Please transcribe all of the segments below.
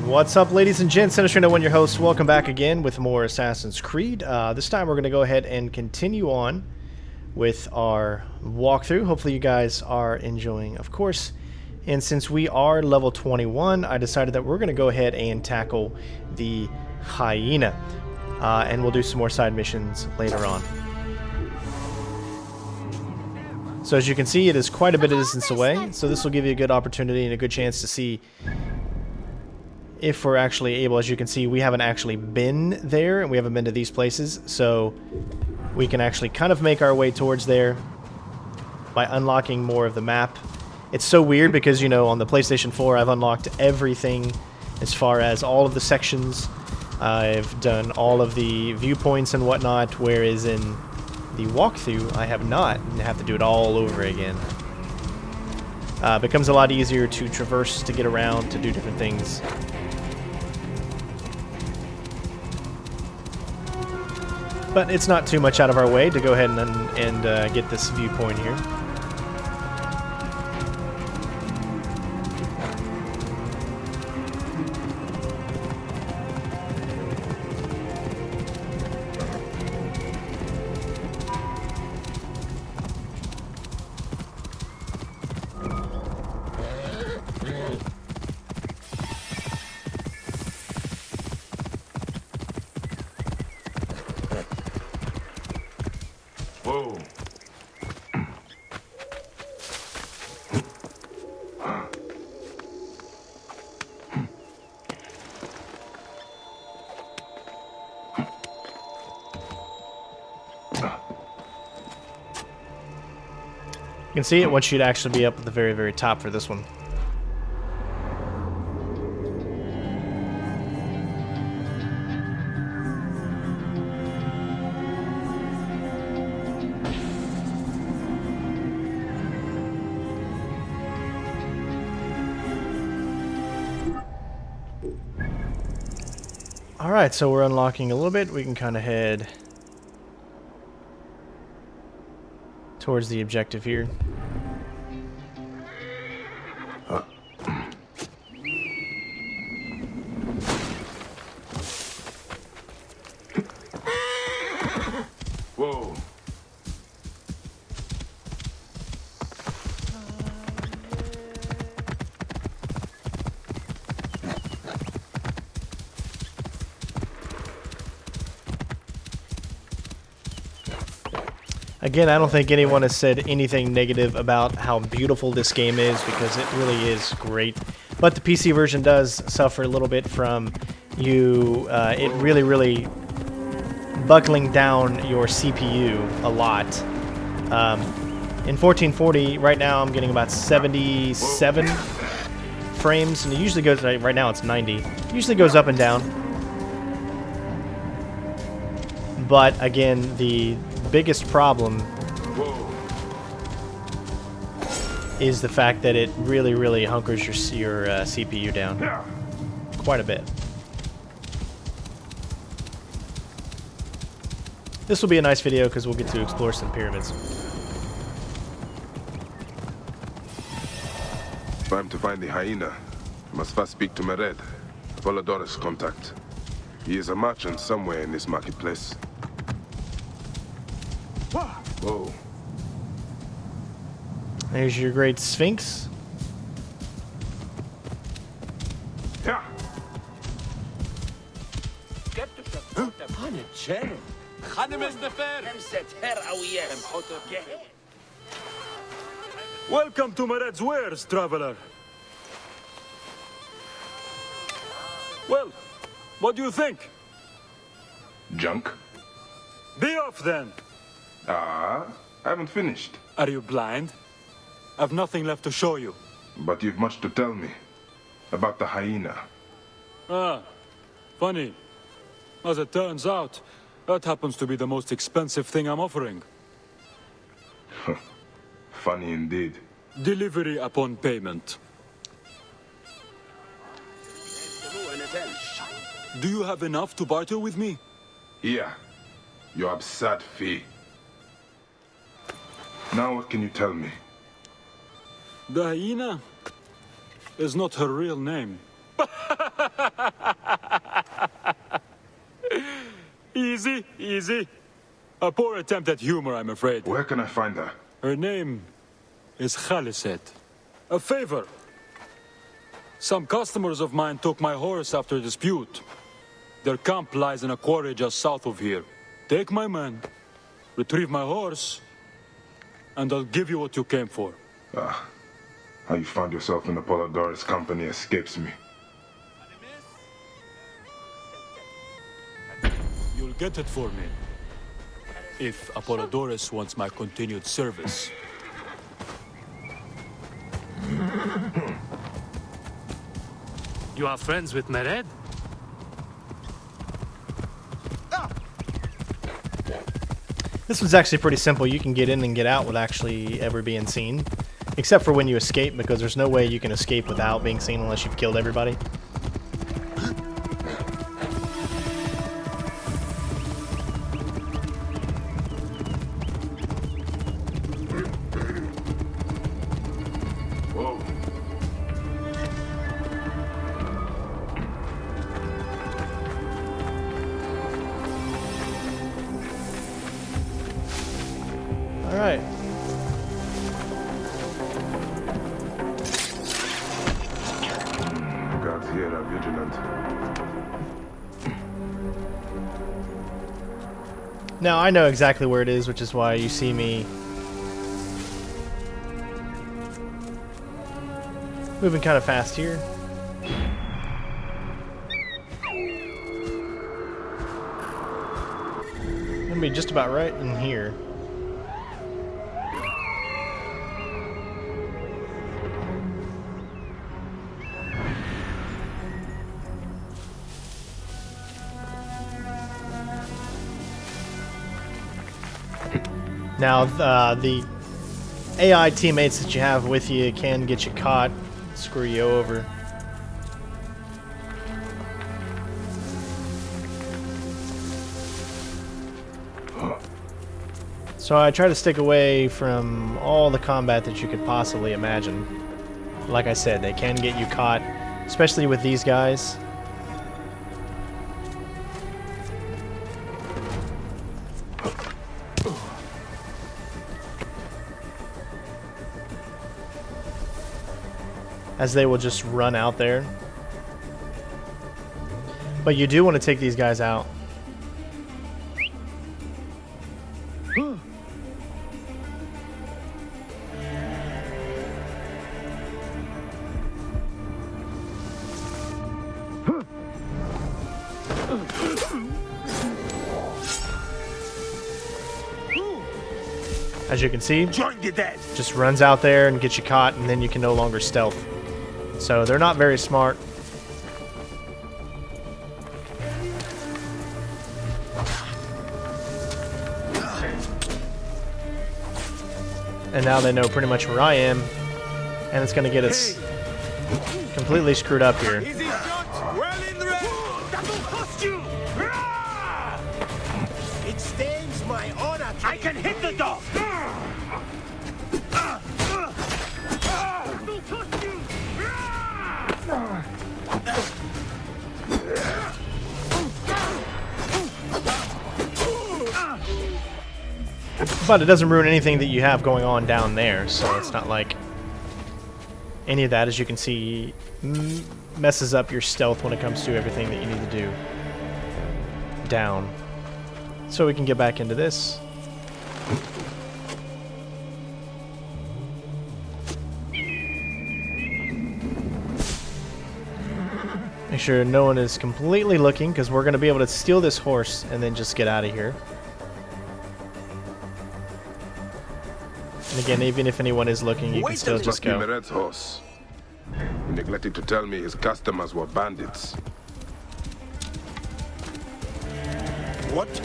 What's up, ladies and gents? CenterStrain01, your host. Welcome back again with more Assassin's Creed. This time we're going to go ahead and continue on with our walkthrough. Hopefully you guys are enjoying, of course. And since we are level 21, I decided that we're going to go ahead and tackle the Hyena. And we'll do some more side missions later on. So as you can see, it is quite a bit of distance away. So this will give you a good opportunity and a good chance to see if we're actually able. As you can see, we haven't actually been there, and we haven't been to these places, so we can actually kind of make our way towards there by unlocking more of the map. It's so weird because, you know, on the PlayStation 4, I've unlocked everything as far as all of the sections. I've done all of the viewpoints and whatnot, whereas in the walkthrough, I have not, and have to do it all over again. It becomes a lot easier to traverse, to get around, to do different things. But it's not too much out of our way to go ahead and get this viewpoint here. Whoa. You can see it once you'd actually be up at the very, very top for this one. Alright, so we're unlocking a little bit. We can kind of head towards the objective here. Whoa. Again, I don't think anyone has said anything negative about how beautiful this game is, because it really is great. But the PC version does suffer a little bit from it really buckling down your CPU a lot. In 1440, right now I'm getting about 77 frames, and it usually goes, right now it's 90. It usually goes up and down. But again, the biggest problem is the fact that it really hunkers your CPU down quite a bit. This will be a nice video because we'll get to explore some pyramids. Time to find the Hyena. Must first speak to Mered, Polydorus' contact. He is a merchant somewhere in this marketplace. Whoa. There's your great Sphinx. Welcome to Mered's wares, traveler. Well, what do you think? Junk? Be off then. I haven't finished. Are you blind? I've nothing left to show you. But you've much to tell me about the Hyena. Ah, funny. As it turns out, that happens to be the most expensive thing I'm offering. Funny indeed. Delivery upon payment. Do you have enough to barter with me? Here, your absurd fee. Now what can you tell me? The Hyena is not her real name. Easy, easy. A poor attempt at humor, I'm afraid. Where can I find her? Her name is Khaliset. A favor. Some customers of mine took my horse after a dispute. Their camp lies in a quarry just south of here. Take my man, retrieve my horse, and I'll give you what you came for. Ah, how you found yourself in Apollodorus' company escapes me. You'll get it for me. If Apollodorus wants my continued service. You are friends with Mered? This one's actually pretty simple. You can get in and get out without actually ever being seen. Except for when you escape, because there's no way you can escape without being seen unless you've killed everybody. Whoa. All right. Guards here are vigilant. Now, I know exactly where it is, which is why you see me moving kind of fast here. Gonna be just about right in here. Now, the AI teammates that you have with you can get you caught, screw you over. So I try to stick away from all the combat that you could possibly imagine. Like I said, they can get you caught, especially with these guys. As they will just run out there. But you do want to take these guys out. As you can see, just runs out there and gets you caught, and then you can no longer stealth. So they're not very smart. And now they know pretty much where I am, and it's going to get us completely screwed up here. It stains my honor. I can hit the dog. But it doesn't ruin anything that you have going on down there, so it's not like any of that, as you can see, messes up your stealth when it comes to everything that you need to do down. So we can get back into this. Make sure no one is completely looking, because we're going to be able to steal this horse and then just get out of here. And again, even if anyone is looking, you can still just go. Mered's horse. He neglected to tell me his customers were bandits. What?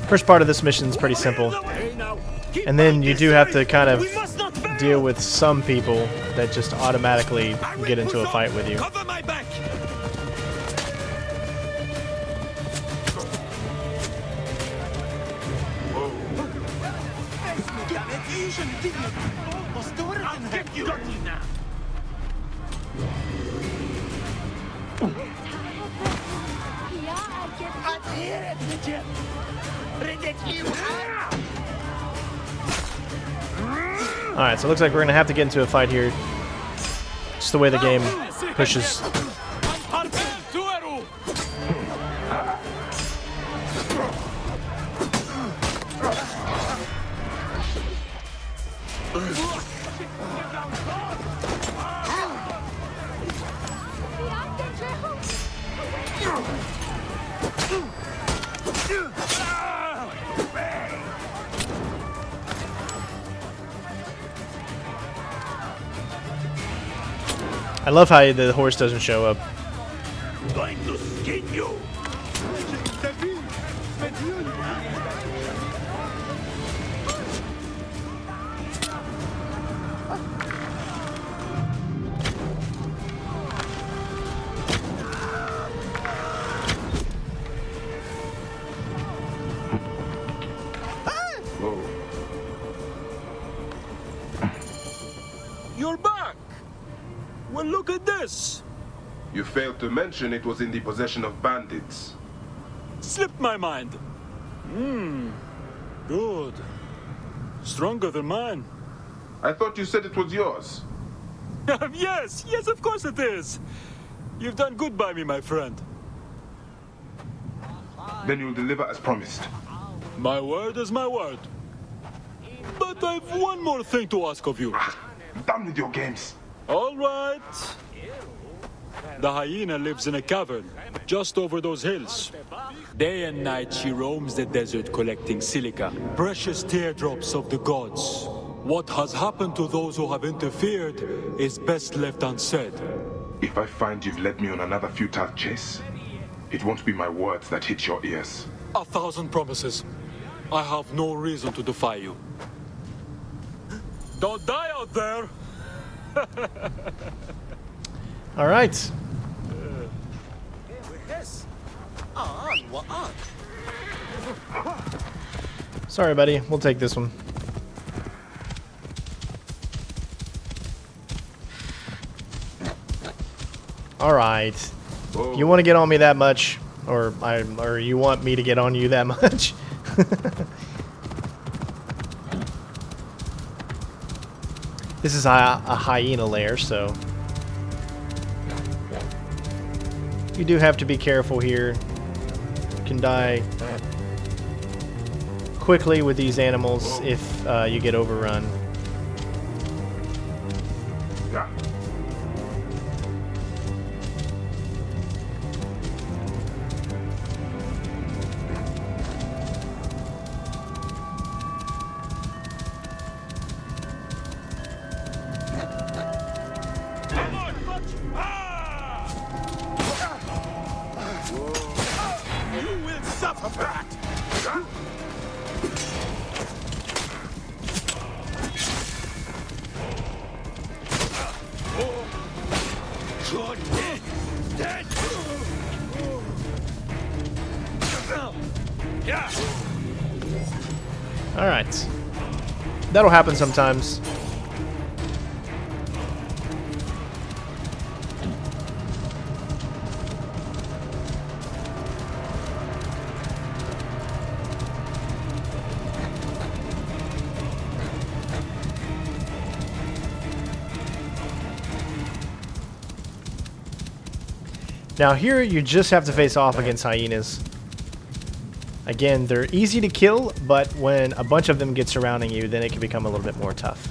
First part of this mission is pretty simple. And then you do have to kind of deal with some people that just automatically get into a fight with you. Cover my back! I'll get you now. Alright, so it looks like we're going to have to get into a fight here. Just the way the game pushes. I love how the horse doesn't show up. Going to skin you. You're back! Well, look at this! You failed to mention it was in the possession of bandits. Slipped my mind. Good. Stronger than mine. I thought you said it was yours. Yes, of course it is. You've done good by me, my friend. Then you'll deliver as promised. My word is my word. But I've one more thing to ask of you. Done with your games. All right. The hyena lives in a cavern, just over those hills. Day and night she roams the desert collecting silica, precious teardrops of the gods. What has happened to those who have interfered is best left unsaid. If I find you've led me on another futile chase, it won't be my words that hit your ears. 1,000 promises. I have no reason to defy you. Don't die out there! All right. Sorry, buddy. We'll take this one. All right. You want to get on me that much, or you want me to get on you that much? This is a hyena lair, so you do have to be careful here. You can die quickly with these animals if you get overrun. Yeah. You will suffer for that. You're dead. Dead. Yeah. All right. That'll happen sometimes. Now here you just have to face off against hyenas. Again, they're easy to kill, but when a bunch of them get surrounding you, then it can become a little bit more tough.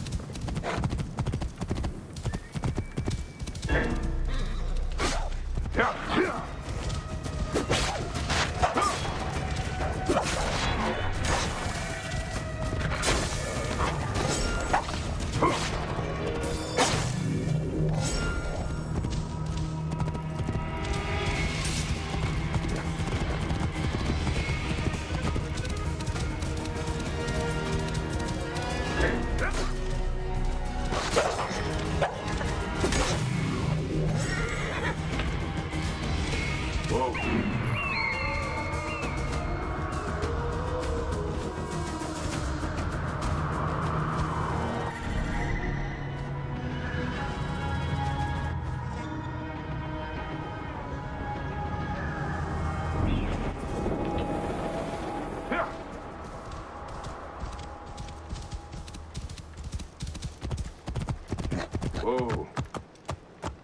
Whoa.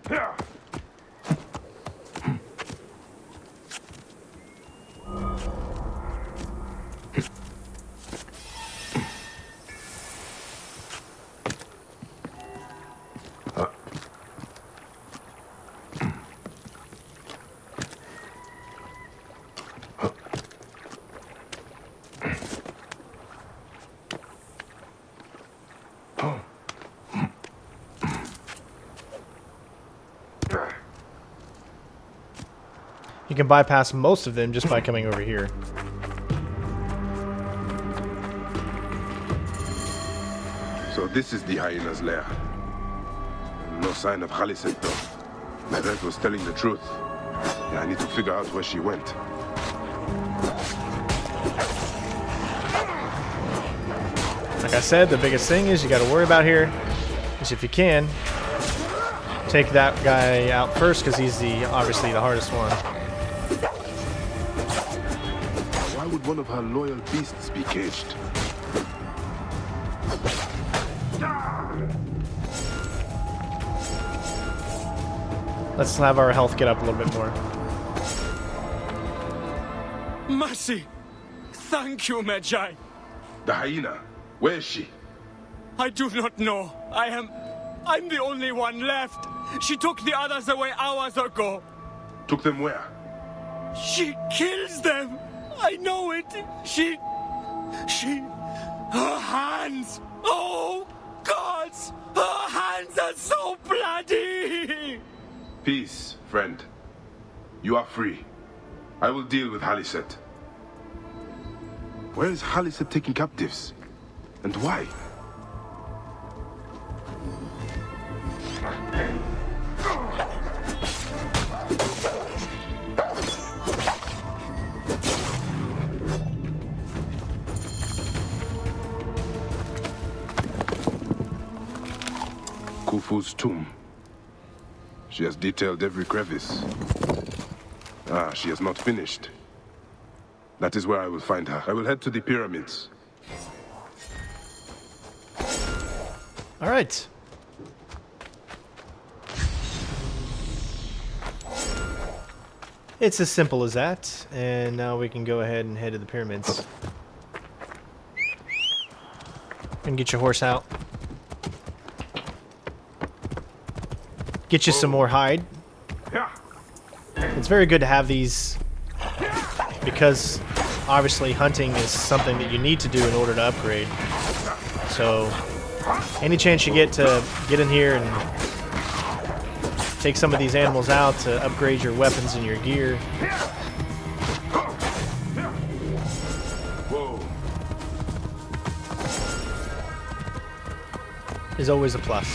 Yeah. You can bypass most of them just by coming over here. So this is the hyena's lair. No sign of Khaliset though. Mered was telling the truth. Yeah, I need to figure out where she went. Like I said, the biggest thing is you got to worry about here is if you can take that guy out first because he's obviously the hardest one. Why would one of her loyal beasts be caged? Let's have our health get up a little bit more. Mercy! Thank you, Magi. The hyena. Where is she? I do not know. I'm the only one left. She took the others away hours ago. Took them where? She kills them. I know it. Her hands. Oh, gods. Her hands are so bloody. Peace, friend. You are free. I will deal with Khaliset. Where is Khaliset taking captives? And why? Khufu's tomb. She has detailed every crevice. Ah, she has not finished. That is where I will find her. I will head to the pyramids. All right. It's as simple as that. And now we can go ahead and head to the pyramids. And get your horse out. Get you some more hide. It's very good to have these because obviously hunting is something that you need to do in order to upgrade. So any chance you get to get in here and take some of these animals out to upgrade your weapons and your gear. Is always a plus.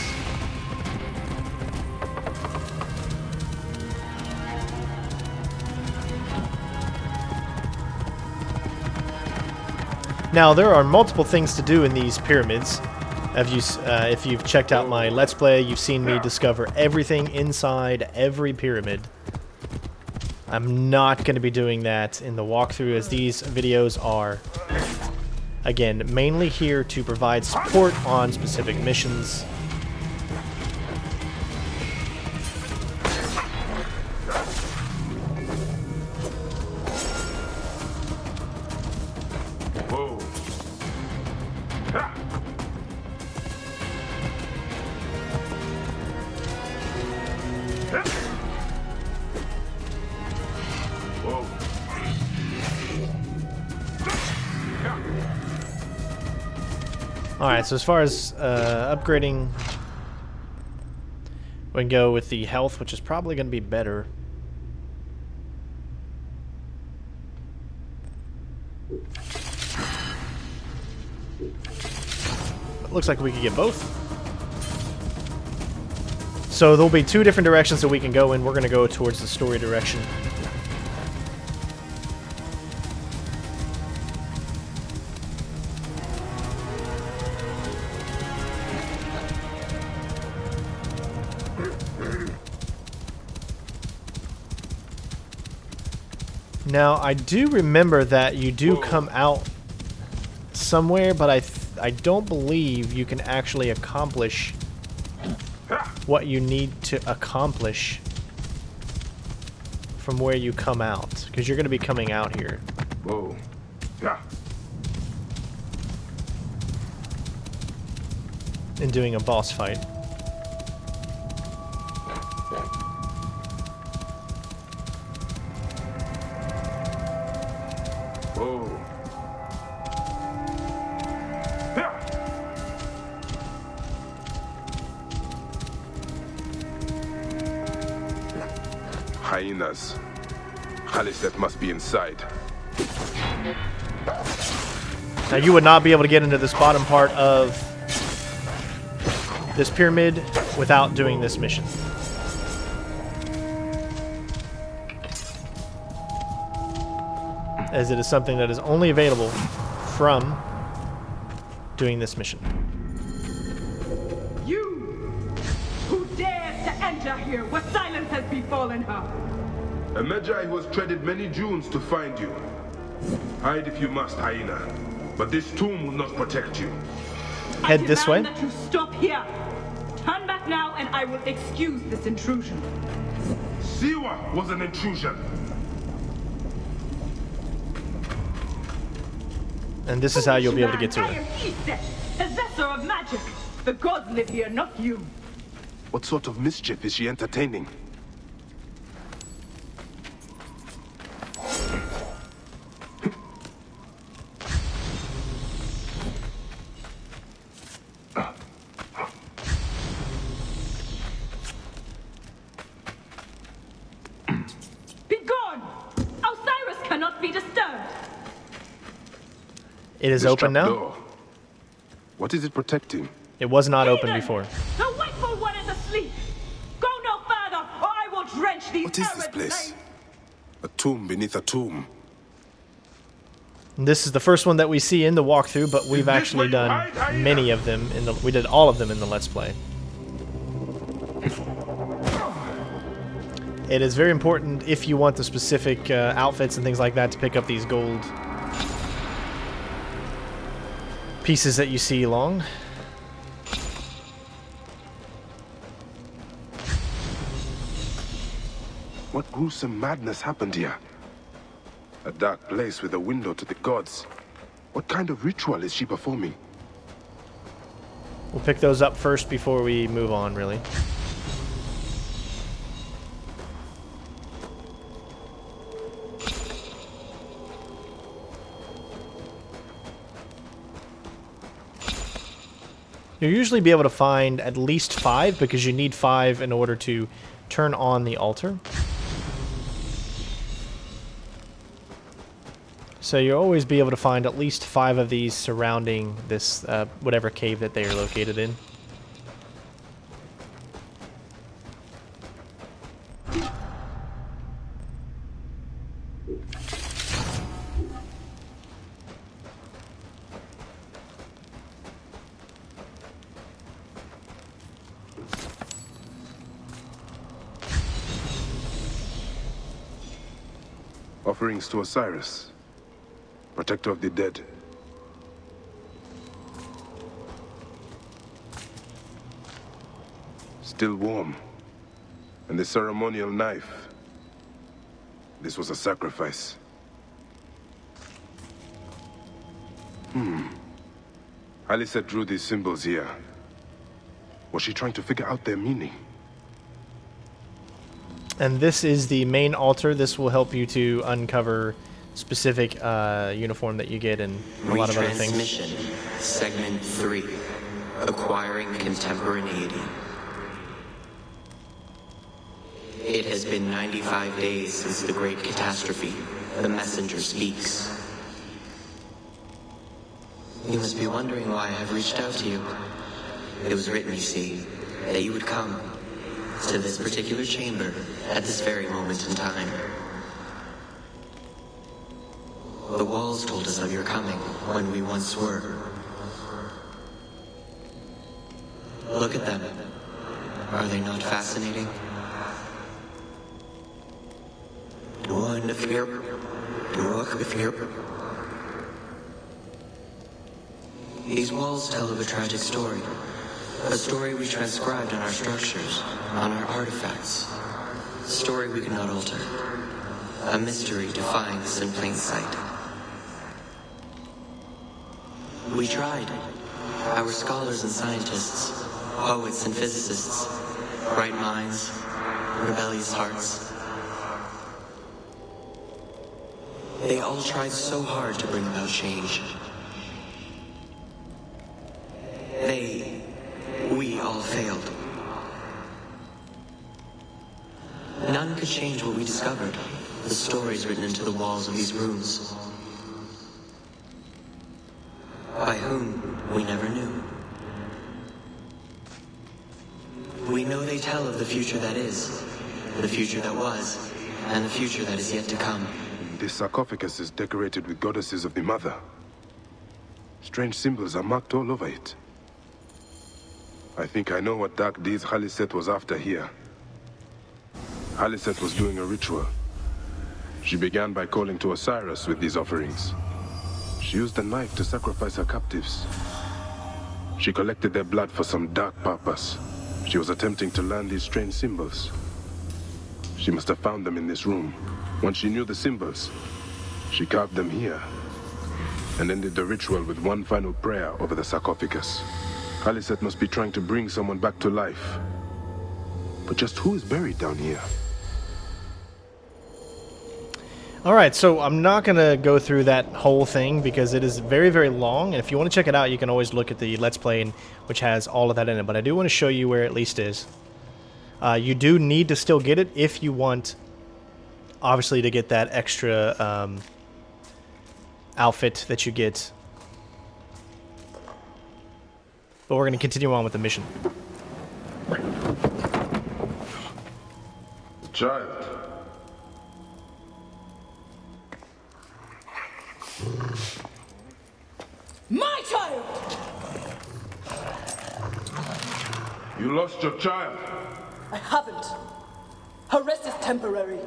Now, there are multiple things to do in these pyramids. If you've checked out my Let's Play, you've seen me discover everything inside every pyramid. I'm not going to be doing that in the walkthrough, as these videos are, again, mainly here to provide support on specific missions. Alright, so as far as upgrading, we can go with the health, which is probably going to be better. It looks like we could get both. So there'll be two different directions that we can go in. We're going to go towards the story direction. Now, I do remember that you do come out somewhere, but I don't believe you can actually accomplish what you need to accomplish from where you come out, because you're going to be coming out here. Whoa. Yeah. And doing a boss fight. Whoa. Yeah. Hyenas. Khaliset must be inside. Now you would not be able to get into this bottom part of this pyramid without doing this mission. As it is something that is only available from doing this mission. You who dares to enter here where silence has befallen her. A Magi who has treaded many dunes to find you. Hide if you must, Hyena. But this tomb will not protect you. Head this way. I demand that you stop here. Turn back now and I will excuse this intrusion. Siwa was an intrusion. And this is how you'll be able to get to I it. am Iset, possessor of magic. The gods live here, not you. What sort of mischief is she entertaining? Begone! Osiris cannot be disturbed. It is This open now. trapdoor. What is it protecting? It was not open Heathen! before. The wakeful one is asleep. Go no further, or I will drench these What is this arid place? plains. A tomb beneath a tomb. This is the first one that we see in the walkthrough, but we've this actually where you done hide, Hyena? many of them in the. We did all of them in the Let's Play. It is very important if you want the specific outfits and things like that to pick up these gold pieces that you see along. What gruesome madness happened here? A dark place with a window to the gods. What kind of ritual is she performing? We'll pick those up first before we move on, really. You'll usually be able to find at least 5 because you need 5 in order to turn on the altar. So you'll always be able to find at least 5 of these surrounding this whatever cave that they are located in. Offerings to Osiris, protector of the dead. Still warm. And the ceremonial knife. This was a sacrifice. Alice drew these symbols here. Was she trying to figure out their meaning? And this is the main altar. This will help you to uncover specific uniform that you get and a lot of other things. Retransmission, segment 3, acquiring contemporaneity. It has been 95 days since the great catastrophe. The messenger speaks. You must be wondering why I have reached out to you. It was written, you see, that you would come to this particular chamber at this very moment in time. The walls told us of your coming when we once were. Look at them. Are they not fascinating? These walls tell of a tragic story, A story we transcribed on our structures, on our artifacts. A story we cannot alter. A mystery defying us in plain sight. We tried. Our scholars and scientists, poets and physicists, bright minds, rebellious hearts. They all tried so hard to bring about change. We all failed. None could change what we discovered, the stories written into the walls of these rooms. By whom, we never knew. We know they tell of the future that is, the future that was, and the future that is yet to come. This sarcophagus is decorated with goddesses of the Mother. Strange symbols are marked all over it. I think I know what dark deeds Khaliset was after here. Khaliset was doing a ritual. She began by calling to Osiris with these offerings. She used a knife to sacrifice her captives. She collected their blood for some dark purpose. She was attempting to learn these strange symbols. She must have found them in this room. Once she knew the symbols, she carved them here and ended the ritual with one final prayer over the sarcophagus. Khaliset must be trying to bring someone back to life. But just who is buried down here? Alright, so I'm not going to go through that whole thing because it is very, very long. And if you want to check it out, you can always look at the Let's Play, which has all of that in it. But I do want to show you where it at least is. You do need to still get it if you want, obviously, to get that extra outfit that you get. But we're going to continue on with the mission. Child. My child! You lost your child. I haven't. Her rest is temporary.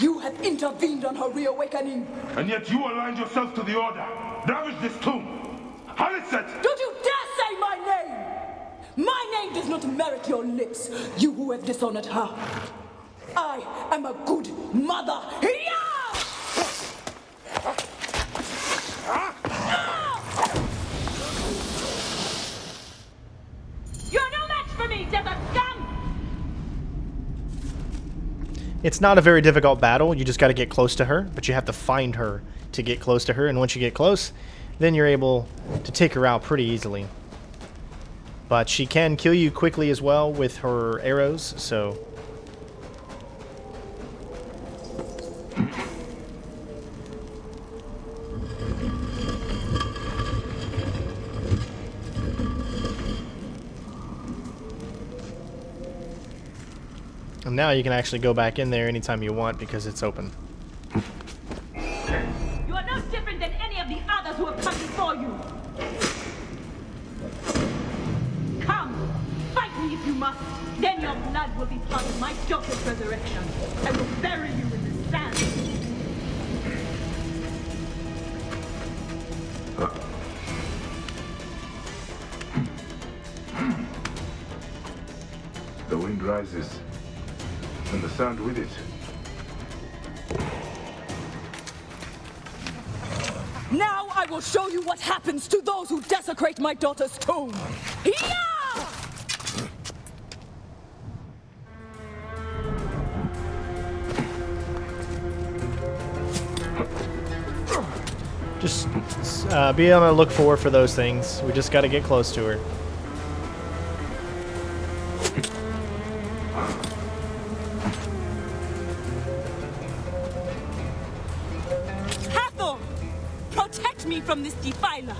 You have intervened on her reawakening. And yet you aligned yourself to the Order. Ravage this tomb. Khaliset! Don't you dare say my name! My name does not merit your lips, you who have dishonored her. I am a good mother. You're no match for me, desert scum! It's not a very difficult battle. You just got to get close to her, but you have to find her to get close to her. And once you get close, then you're able to take her out pretty easily. But she can kill you quickly as well with her arrows, so... And now you can actually go back in there anytime you want because it's open. You are no different than any of the others who have come before you. Come, fight me if you must. Then your blood will be part of my daughter's resurrection. I will bury you in the sand. The wind rises, and the sand with it. Now I will show you what happens to those who desecrate my daughter's tomb. Yeah! Just be on the look for those things. We just got to get close to her. Hathor! Protect me from this defiler.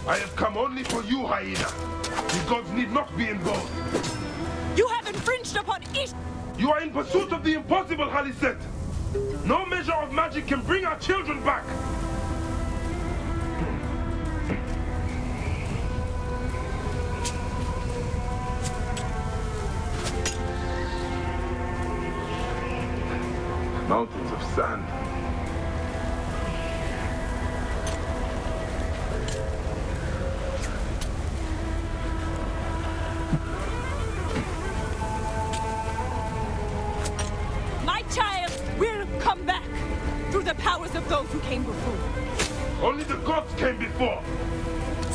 I have come only for you, Hyena. The gods need not be involved. You have infringed upon each... You are in pursuit of the impossible, Khaliset. No measure of magic can bring our children back. Mountains of sand. those who came before. Only the gods came before!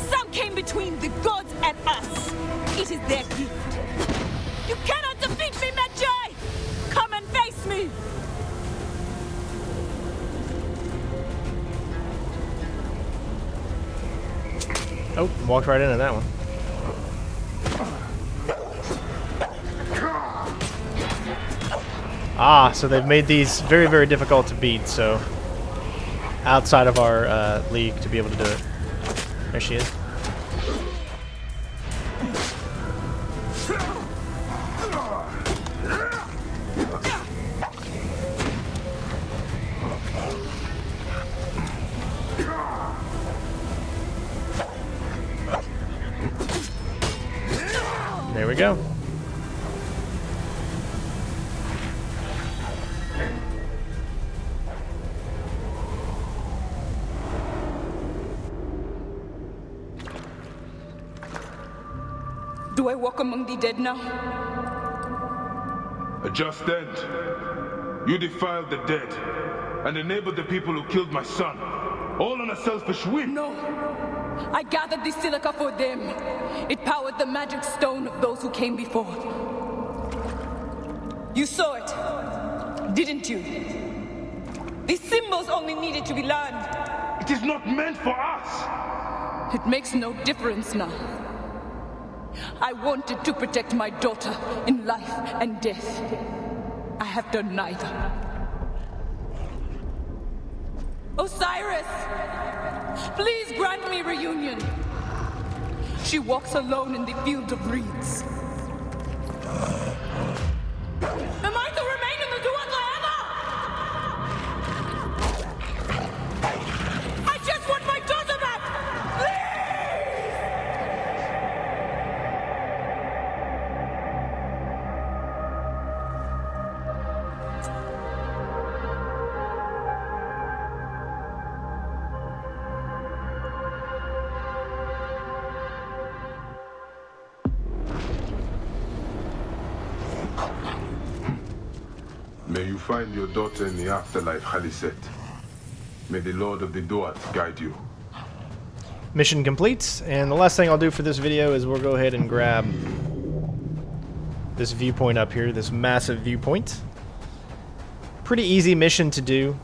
Some came between the gods and us. It is their gift. You cannot defeat me, Magi! Come and face me! Oh, walked right into that one. Ah, so they've made these very, very difficult to beat, so outside of our league to be able to do it. There she is. There we go. Do I walk among the dead now? A just end. You defiled the dead and enabled the people who killed my son, all on a selfish whim. No. I gathered the silica for them. It powered the magic stone of those who came before. You saw it, didn't you? These symbols only needed to be learned. It is not meant for us! It makes no difference now. I wanted to protect my daughter in life and death. I have done neither. Osiris! Please grant me reunion. She walks alone in the field of reeds. Am I to remain in the Duat forever? I just want my daughter back! May you find your daughter in the afterlife, Khaliset. May the Lord of the Duat guide you. Mission complete, and the last thing I'll do for this video is we'll go ahead and grab this viewpoint up here, this massive viewpoint. Pretty easy mission to do.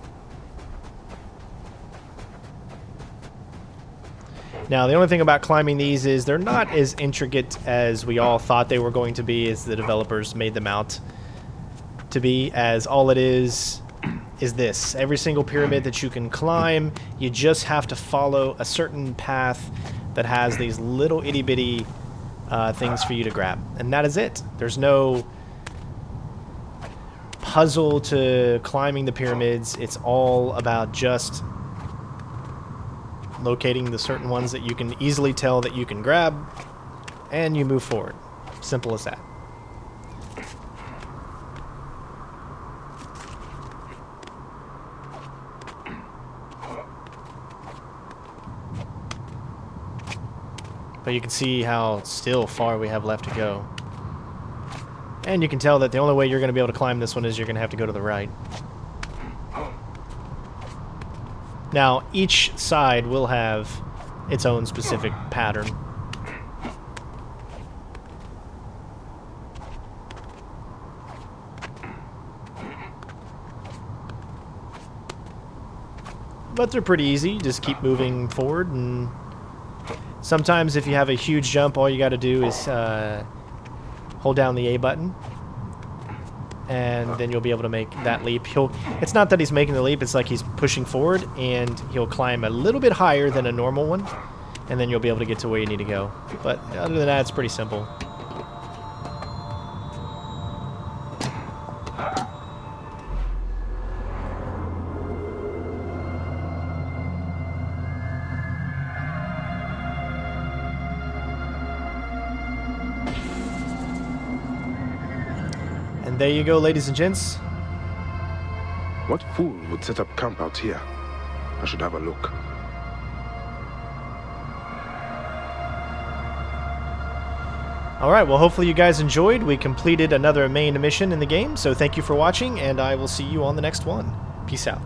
Now, the only thing about climbing these is they're not as intricate as we all thought they were going to be, as the developers made them out to be, as all it is this. Every single pyramid that you can climb, you just have to follow a certain path that has these little itty-bitty things for you to grab. And that is it. There's no puzzle to climbing the pyramids. It's all about just locating the certain ones that you can easily tell that you can grab, and you move forward. Simple as that. But you can see how still far we have left to go. And you can tell that the only way you're going to be able to climb this one is you're going to have to go to the right. Now, each side will have its own specific pattern. But they're pretty easy. Just keep moving forward, and sometimes if you have a huge jump, all you got to do is hold down the A button, and then you'll be able to make that leap. It's not that he's making the leap, it's like he's pushing forward, and he'll climb a little bit higher than a normal one, and then you'll be able to get to where you need to go. But other than that, it's pretty simple. And there you go, ladies and gents. What fool would set up camp out here? I should have a look. Alright, well, hopefully you guys enjoyed. We completed another main mission in the game, so thank you for watching, and I will see you on the next one. Peace out.